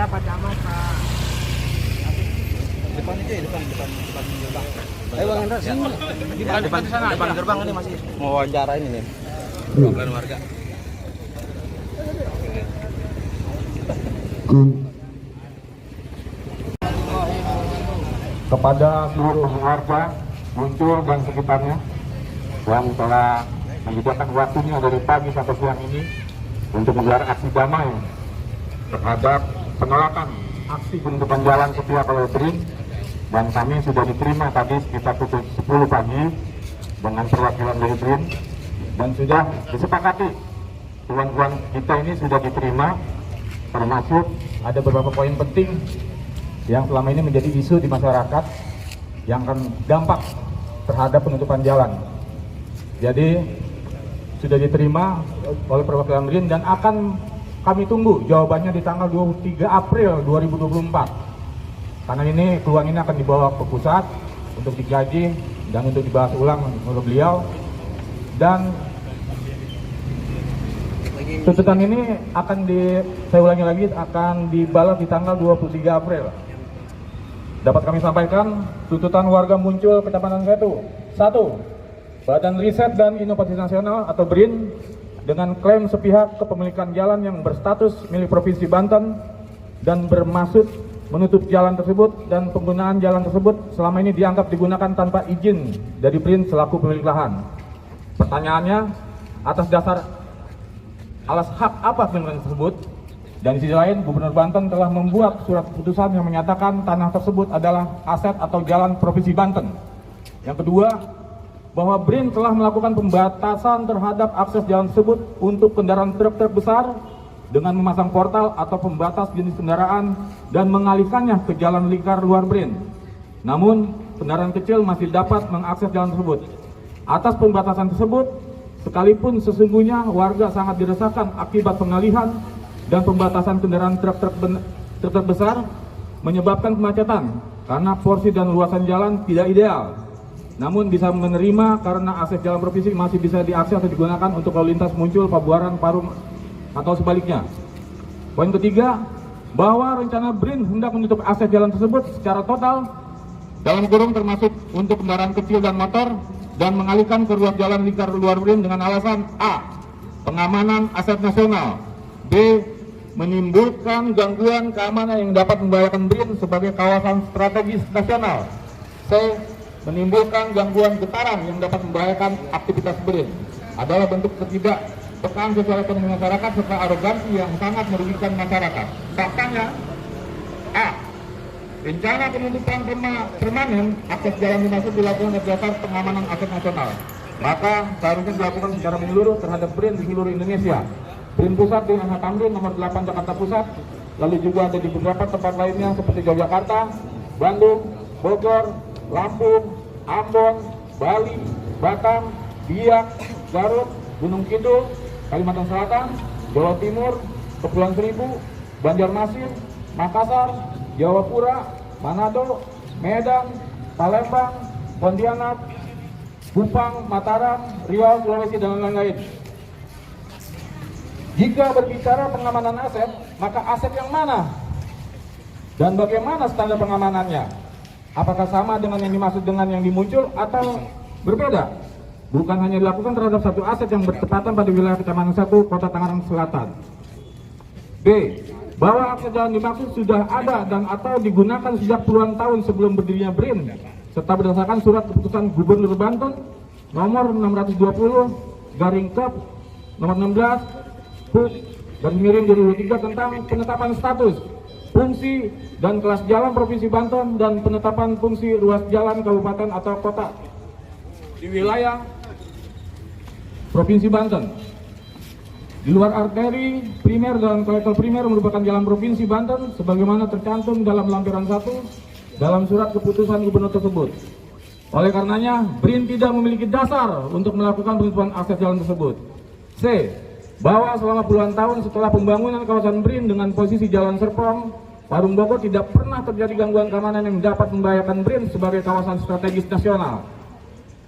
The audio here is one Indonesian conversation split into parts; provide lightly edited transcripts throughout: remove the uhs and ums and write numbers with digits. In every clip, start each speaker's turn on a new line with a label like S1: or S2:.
S1: Pak Camat, Pak.
S2: Depan aja, depan gerbang.
S1: Ayo Bang Hendra sini.
S2: Depan gerbang ini masih mau wawancara ini nih. Perwakilan warga.
S3: Kepada seluruh warga Muncul dan sekitarnya yang telah menyediakan waktunya dari pagi sampai siang ini untuk menggelar aksi damai terhadap penolakan aksi penutupan jalan sepihak oleh BRIN, dan kami sudah diterima tadi sekitar pukul 10 pagi dengan perwakilan dari BRIN dan sudah disepakati tuan-tuan kita ini sudah diterima, termasuk ada beberapa poin penting yang selama ini menjadi isu di masyarakat yang akan dampak terhadap penutupan jalan. Jadi sudah diterima oleh perwakilan BRIN dan akan kami tunggu jawabannya di tanggal 23 April 2024. Karena ini keluhan ini akan dibawa ke pusat untuk dikaji dan untuk dibahas ulang oleh beliau. Dan tuntutan ini akan saya ulangi lagi, akan dibalas di tanggal 23 April. Dapat kami sampaikan, tuntutan warga Muncul Kecamatan Setu. 1. Badan Riset dan Inovasi Nasional atau BRIN dengan klaim sepihak kepemilikan jalan yang berstatus milik Provinsi Banten dan bermaksud menutup jalan tersebut, dan penggunaan jalan tersebut selama ini dianggap digunakan tanpa izin dari BRIN selaku pemilik lahan. Pertanyaannya, atas dasar alas hak apa pemilikan tersebut? Dan di sisi lain, Gubernur Banten telah membuat surat keputusan yang menyatakan tanah tersebut adalah aset atau jalan Provinsi Banten. Yang kedua, bahwa BRIN telah melakukan pembatasan terhadap akses jalan tersebut untuk kendaraan truk-truk besar dengan memasang portal atau pembatas jenis kendaraan dan mengalihkannya ke jalan lingkar luar BRIN. Namun, kendaraan kecil masih dapat mengakses jalan tersebut. Atas pembatasan tersebut, sekalipun sesungguhnya warga sangat dirasakan akibat pengalihan dan pembatasan kendaraan truk-truk besar menyebabkan kemacetan karena porsi dan luasan jalan tidak ideal. Namun bisa menerima karena akses jalan provinsi masih bisa diakses atau digunakan untuk lalu lintas Muncul, Pabuaran, Parung atau sebaliknya. Poin ketiga, bahwa rencana BRIN hendak menutup akses jalan tersebut secara total dalam kurung termasuk untuk kendaraan kecil dan motor dan mengalihkan ke ruas jalan lingkar luar BRIN dengan alasan A. Pengamanan aset nasional, B. Menimbulkan gangguan keamanan yang dapat membahayakan BRIN sebagai kawasan strategis nasional, C. Menimbulkan gangguan getaran yang dapat membahayakan aktivitas BRIN, adalah bentuk ketidakpekaan sosial ekonomi masyarakat serta arogansi yang sangat merugikan masyarakat. Faktanya, A. Rencana penutupan permanen akses jalan dimaksud dilakukan atas dasar pengamanan aset nasional, maka seharusnya dilakukan secara menyeluruh terhadap BRIN di seluruh Indonesia. BRIN pusat dengan Tamrin nomor 8 Jakarta Pusat, lalu juga ada di beberapa tempat lainnya seperti Yogyakarta, Bandung, Bogor, Lampung, Ambon, Bali, Batam, Biak, Garut, Gunung Kidul, Kalimantan Selatan, Jawa Timur, Kepulauan Seribu, Banjarmasin, Makassar, Jayapura, Manado, Medan, Palembang, Pontianak, Kupang, Mataram, Riau, Sulawesi, dan lain-lain. Jika berbicara pengamanan aset, maka aset yang mana? Dan bagaimana standar pengamanannya? Apakah sama dengan yang dimaksud dengan yang dimuncul atau berbeda? Bukan hanya dilakukan terhadap satu aset yang bertepatan pada wilayah Kecamatan 1, Kota Tangerang Selatan. B. Bahwa akses jalan dimaksud sudah ada dan atau digunakan sejak puluhan tahun sebelum berdirinya BRIN, serta berdasarkan surat keputusan Gubernur Banten nomor 620 garing Kep nomor 16 PUK garing miring 2023 tentang penetapan status, fungsi, dan kelas jalan Provinsi Banten dan penetapan fungsi ruas jalan kabupaten atau kota di wilayah Provinsi Banten. Di luar arteri primer dan kolektor primer merupakan jalan Provinsi Banten sebagaimana tercantum dalam lampiran 1 dalam surat keputusan gubernur tersebut. Oleh karenanya, BRIN tidak memiliki dasar untuk melakukan penutupan akses jalan tersebut. C. Bahwa selama puluhan tahun setelah pembangunan kawasan BRIN dengan posisi jalan Serpong, Parung Bogor tidak pernah terjadi gangguan keamanan yang dapat membahayakan BRIN sebagai kawasan strategis nasional.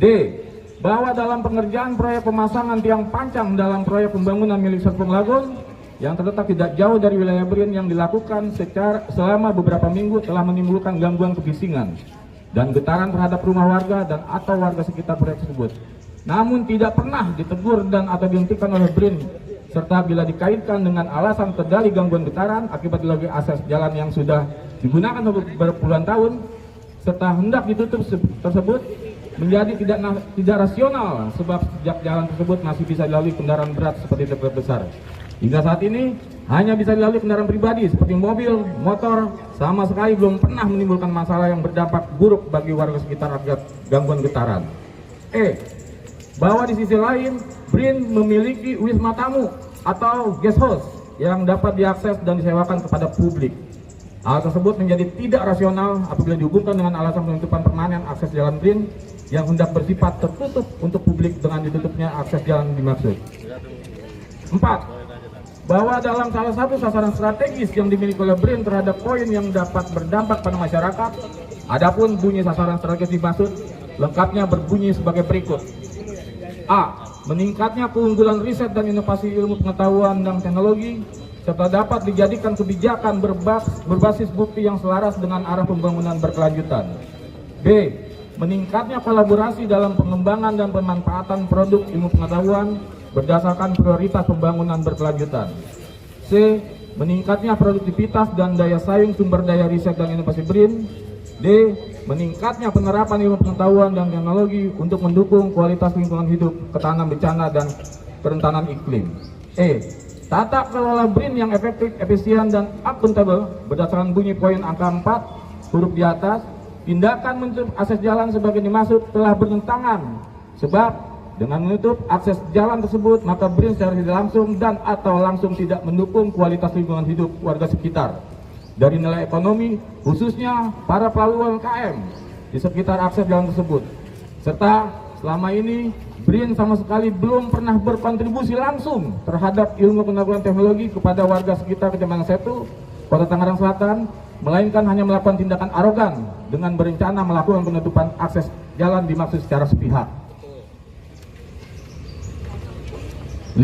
S3: D. Bahwa dalam pengerjaan proyek pemasangan tiang pancang dalam proyek pembangunan milik Serpong Lagun yang terletak tidak jauh dari wilayah BRIN yang dilakukan selama beberapa minggu telah menimbulkan gangguan kebisingan dan getaran terhadap rumah warga dan atau warga sekitar proyek tersebut. Namun tidak pernah ditegur dan atau dihentikan oleh BRIN, serta bila dikaitkan dengan alasan kendali gangguan getaran akibat dilalui akses jalan yang sudah digunakan berpuluhan tahun, serta hendak ditutup tersebut menjadi tidak rasional sebab sejak jalan tersebut masih bisa dilalui kendaraan berat seperti truk besar. Hingga saat ini hanya bisa dilalui kendaraan pribadi seperti mobil, motor, sama sekali belum pernah menimbulkan masalah yang berdampak buruk bagi warga sekitar akibat gangguan getaran. Bahwa di sisi lain BRIN memiliki wisma tamu atau guest house yang dapat diakses dan disewakan kepada publik. Hal tersebut menjadi tidak rasional apabila dihubungkan dengan alasan penutupan permanen akses jalan BRIN yang hendak bersifat tertutup untuk publik dengan ditutupnya akses jalan dimaksud. 4. Bahwa dalam salah satu sasaran strategis yang dimiliki oleh BRIN terhadap poin yang dapat berdampak pada masyarakat, adapun bunyi sasaran strategis dimaksud lengkapnya berbunyi sebagai berikut. A. Meningkatnya keunggulan riset dan inovasi ilmu pengetahuan dan teknologi serta dapat dijadikan kebijakan berbasis bukti yang selaras dengan arah pembangunan berkelanjutan. B. Meningkatnya kolaborasi dalam pengembangan dan pemanfaatan produk ilmu pengetahuan berdasarkan prioritas pembangunan berkelanjutan. C. Meningkatnya produktivitas dan daya saing sumber daya riset dan inovasi BRIN. D. Meningkatnya penerapan ilmu pengetahuan dan teknologi untuk mendukung kualitas lingkungan hidup, ketahanan bencana, dan kerentanan iklim. E. Tata kelola BRIN yang efektif, efisien, dan akuntabel berdasarkan bunyi poin angka 4 huruf di atas. Tindakan menutup akses jalan sebagai dimaksud telah bertentangan, sebab dengan menutup akses jalan tersebut maka BRIN secara tidak langsung dan atau langsung tidak mendukung kualitas lingkungan hidup warga sekitar. Dari nilai ekonomi, khususnya para pelaku UMKM di sekitar akses jalan tersebut. Serta selama ini BRIN sama sekali belum pernah berkontribusi langsung terhadap ilmu pengetahuan teknologi kepada warga sekitar Kecamatan Setu, Kota Tangerang Selatan, melainkan hanya melakukan tindakan arogan dengan berencana melakukan penutupan akses jalan dimaksud secara sepihak. 5.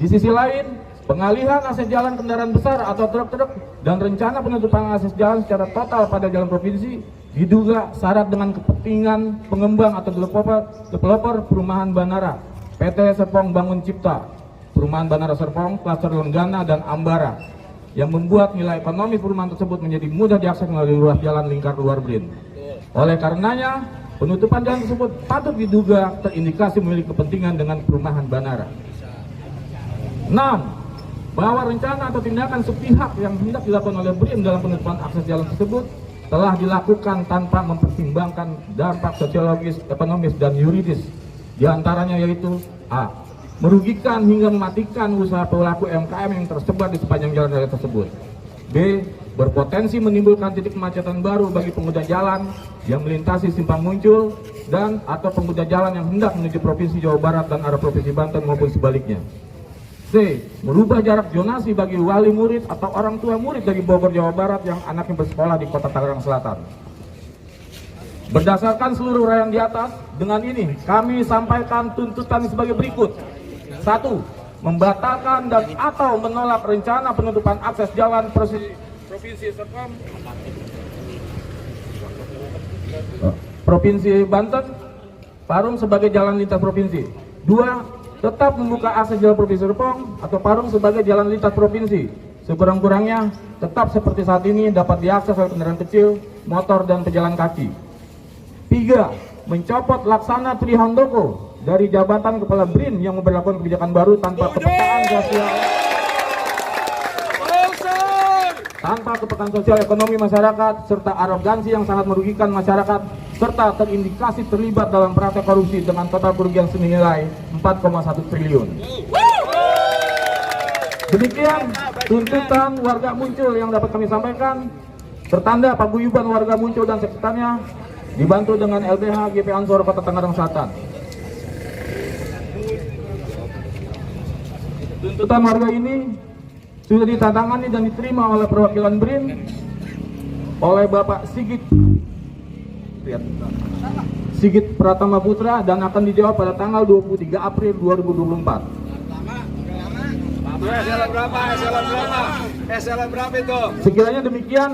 S3: Di sisi lain, pengalihan akses jalan kendaraan besar atau truk-truk dan rencana penutupan akses jalan secara total pada jalan provinsi diduga syarat dengan kepentingan pengembang atau developer perumahan bandara PT Serpong Bangun Cipta, Perumahan Bandara Serpong, Klaster Lenggana, dan Ambara, yang membuat nilai ekonomi perumahan tersebut menjadi mudah diakses melalui ruas jalan lingkar luar BRIN. Oleh karenanya, penutupan jalan tersebut patut diduga terindikasi memiliki kepentingan dengan perumahan bandara. 6. Bahwa rencana atau tindakan sepihak yang hendak dilakukan oleh BRIN dalam penutupan akses jalan tersebut telah dilakukan tanpa mempertimbangkan dampak sosiologis, ekonomis, dan yuridis. Di antaranya yaitu A. Merugikan hingga mematikan usaha pelaku UMKM yang tersebar di sepanjang jalan raya tersebut. B. Berpotensi menimbulkan titik kemacetan baru bagi pengguna jalan yang melintasi simpang muncul dan atau pengguna jalan yang hendak menuju Provinsi Jawa Barat dan arah Provinsi Banten maupun sebaliknya. C. Merubah jarak zonasi bagi wali murid atau orang tua murid dari Bogor, Jawa Barat yang anaknya bersekolah di Kota Tangerang Selatan. Berdasarkan seluruh uraian di atas, dengan ini kami sampaikan tuntutan sebagai berikut. 1. Membatalkan dan atau menolak rencana penutupan akses jalan Provinsi Serpong, Provinsi Banten, Parung sebagai jalan lintas provinsi. 2. Tetap membuka akses jalan Provinsi Serpong atau Parung sebagai jalan lintas provinsi. Sekurang-kurangnya tetap seperti saat ini dapat diakses oleh kendaraan kecil, motor, dan pejalan kaki. 3. Mencopot Laksana Trihandoko dari jabatan Kepala BRIN yang memberlakukan kebijakan baru tanpa kepekaan sosial ekonomi masyarakat serta arogansi yang sangat merugikan masyarakat serta terindikasi terlibat dalam praktek korupsi dengan total kerugian senilai 4,1 triliun. Demikian tuntutan warga Muncul yang dapat kami sampaikan. Bertanda paguyuban warga Muncul dan sekitarnya dibantu dengan LBH GP Ansor Kota Tangerang Selatan. Tuntutan warga ini sudah ditandatangani dan diterima oleh perwakilan BRIN oleh Bapak Sigit Pratama Putra dan akan dijawab pada tanggal 23 April 2024.
S2: Eselon berapa? Eselon berapa? Eselon berapa itu?
S3: Sekiranya demikian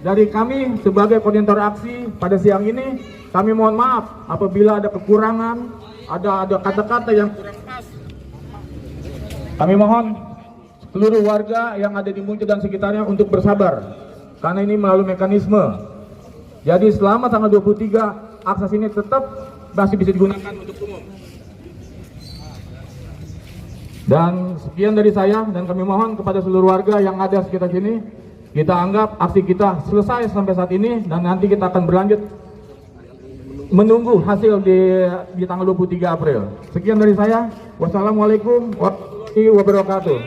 S3: dari kami sebagai koordinator aksi pada siang ini, kami mohon maaf apabila ada kekurangan, ada kata-kata yang kurang pas. Kami mohon seluruh warga yang ada di Muncul dan sekitarnya untuk bersabar, karena ini melalui mekanisme. Jadi selama tanggal 23, akses ini tetap masih bisa digunakan untuk umum. Dan sekian dari saya, dan kami mohon kepada seluruh warga yang ada sekitar sini, kita anggap aksi kita selesai sampai saat ini, dan nanti kita akan berlanjut menunggu hasil di tanggal 23 April. Sekian dari saya. Wassalamualaikum warahmatullahi wabarakatuh.